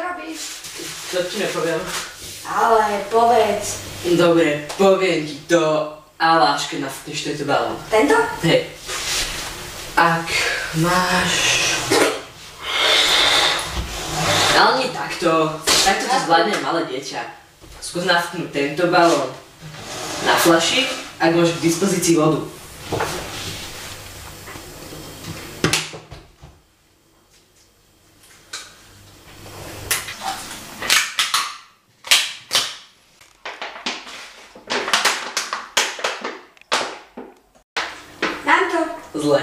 robíš? To ti nepoviem. Ale povedz. Dobre, poviem ti to a láške nafúkneš tento balón. Tento? Hej. Ak máš... Ale nie takto. Takto to zvládne malé dieťa. Skús nafúknuť tento balón na fľaši, ak máš k dispozícii vodu. Dám to. Zle.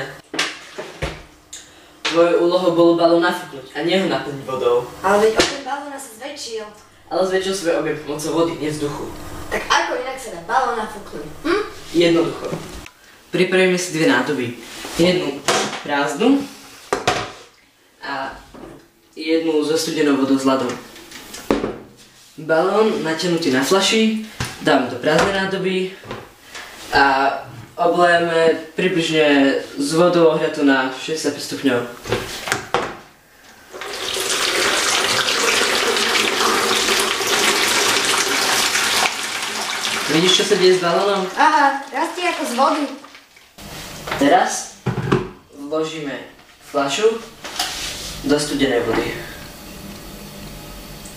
Tvojou úlohou bolo balón nafúknuť a nie ho naplniť vodou. Ale veď objem balóna sa zväčšil. Ale zväčšil svoj objem pomocou vody, nie vzduchu. Tak ako inak sa dá balón nafúknuť? Jednoducho. Pripravíme si dve nádoby. Jednu prázdnu a jednu so studenou vodou s ľadom. Balón natiahnutý na fľaši dáme do prázdnej nádoby a oblejeme približne s vodou ohriatou na 65 stupňov. Vidíš, čo sa deje s balónom? Aha, rastie ako z vody. Teraz vložíme fľašu do studenej vody.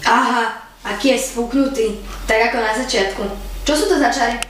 Aha, aký je sfúknutý. Tak ako na začiatku. Čo sú to za čary?